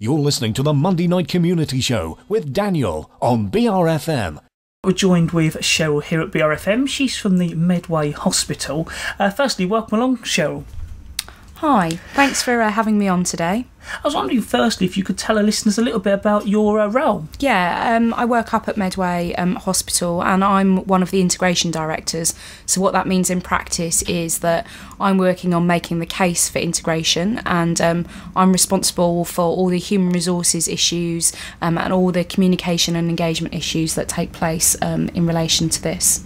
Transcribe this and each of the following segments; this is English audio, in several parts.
You're listening to the Monday Night Community Show with Daniel on BRFM. We're joined with Cheryl here at BRFM. She's from the Medway Hospital. Firstly, welcome along, Cheryl. Hi, thanks for having me on today. I was wondering firstly if you could tell our listeners a little bit about your role. Yeah, I work up at Medway Hospital and I'm one of the integration directors. So what that means in practice is that I'm working on making the case for integration, and I'm responsible for all the human resources issues and all the communication and engagement issues that take place in relation to this.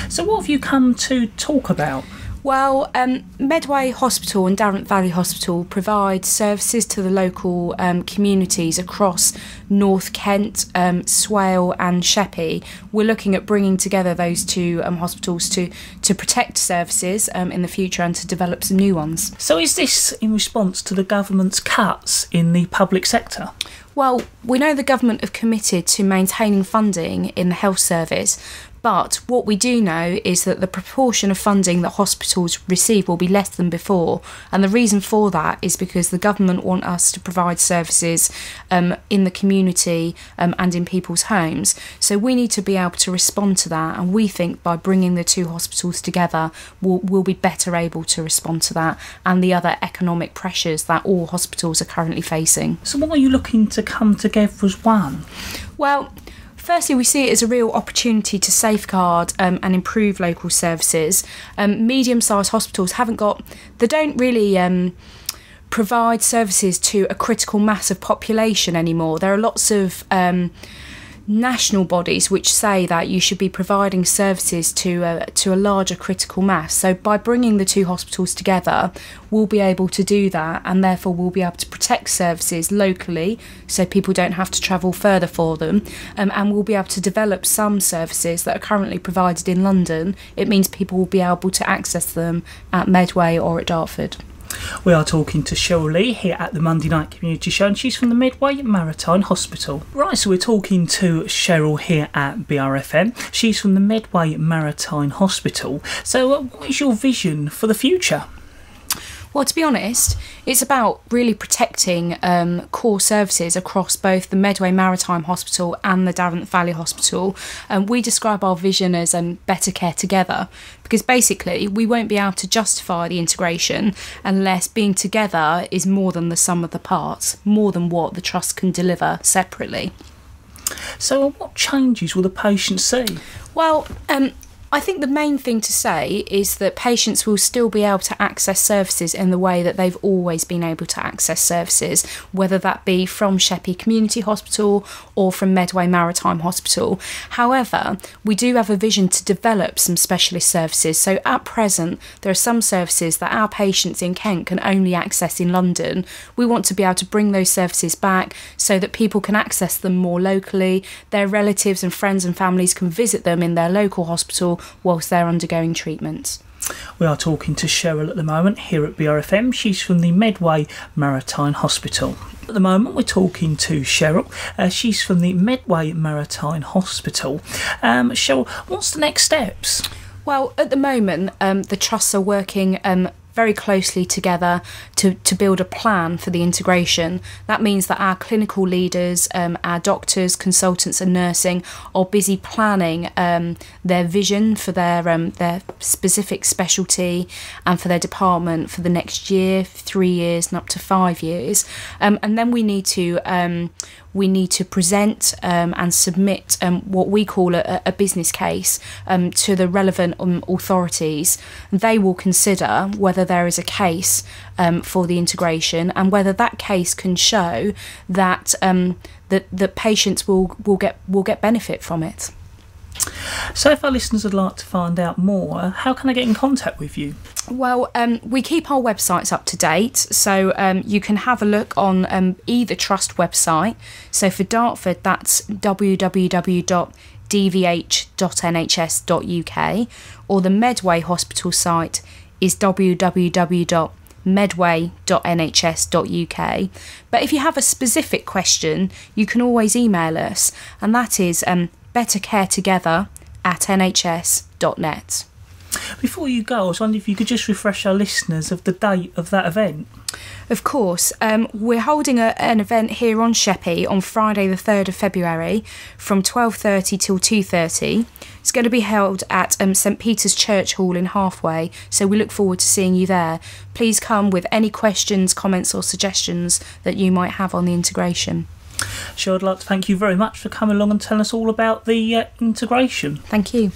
So what have you come to talk about? Well, Medway Hospital and Darent Valley Hospital provide services to the local communities across North Kent, Swale and Sheppey. We're looking at bringing together those two hospitals to protect services in the future and to develop some new ones. So is this in response to the government's cuts in the public sector? Well, we know the government have committed to maintaining funding in the health service, but what we do know is that the proportion of funding that hospitals receive will be less than before, and the reason for that is because the government want us to provide services in the community and in people's homes. So we need to be able to respond to that, and we think by bringing the two hospitals together we'll be better able to respond to that and the other economic pressures that all hospitals are currently facing. So why are you looking to come together as one? Well, firstly, we see it as a real opportunity to safeguard and improve local services. Medium-sized hospitals don't really provide services to a critical mass of population anymore. There are lots of national bodies which say that you should be providing services to a larger critical mass. So by bringing the two hospitals together, we'll be able to do that, and therefore we'll be able to protect services locally so people don't have to travel further for them, and we'll be able to develop some services that are currently provided in London. It means people will be able to access them at Medway or at Dartford. We are talking to Cheryl Lee here at the Monday Night Community Show, and she's from the Medway Maritime Hospital. Right, so we're talking to Cheryl here at BRFM. She's from the Medway Maritime Hospital. So what is your vision for the future? Well, to be honest, it's about really protecting core services across both the Medway Maritime Hospital and the Darent Valley Hospital. We describe our vision as better care together, because basically we won't be able to justify the integration unless being together is more than the sum of the parts, more than what the Trust can deliver separately. So what changes will the patients see? Well, I think the main thing to say is that patients will still be able to access services in the way that they've always been able to access services, whether that be from Sheppey Community Hospital or from Medway Maritime Hospital. However, we do have a vision to develop some specialist services. So at present, there are some services that our patients in Kent can only access in London. We want to be able to bring those services back so that people can access them more locally. Their relatives and friends and families can visit them in their local hospital whilst they're undergoing treatments. We are talking to Cheryl at the moment here at BRFM. She's from the Medway Maritime Hospital. At the moment we're talking to Cheryl. She's from the Medway Maritime Hospital. Cheryl, what's the next steps? Well, at the moment the trusts are working very closely together to build a plan for the integration. That means that our clinical leaders, our doctors, consultants and nursing are busy planning their vision for their specific specialty and for their department for the next year, 3 years and up to 5 years. And then we need to present and submit what we call a business case to the relevant authorities. They will consider whether there is a case for the integration and whether that case can show that that patients will get benefit from it. So if our listeners would like to find out more, how can I get in contact with you? Well, we keep our websites up to date, so you can have a look on either Trust website. So for Dartford, that's www.dvh.nhs.uk, or the Medway Hospital site is www.medway.nhs.uk. But if you have a specific question, you can always email us, and that is bettercaretogether@nhs.net. Before you go, I was wondering if you could just refresh our listeners of the date of that event. Of course, we're holding an event here on Sheppey on Friday the 3rd of February from 12:30 till 2:30. It's going to be held at St Peter's Church Hall in Halfway, so we look forward to seeing you there. Please come with any questions, comments or suggestions that you might have on the integration. Sure, I'd like to thank you very much for coming along and telling us all about the integration. Thank you.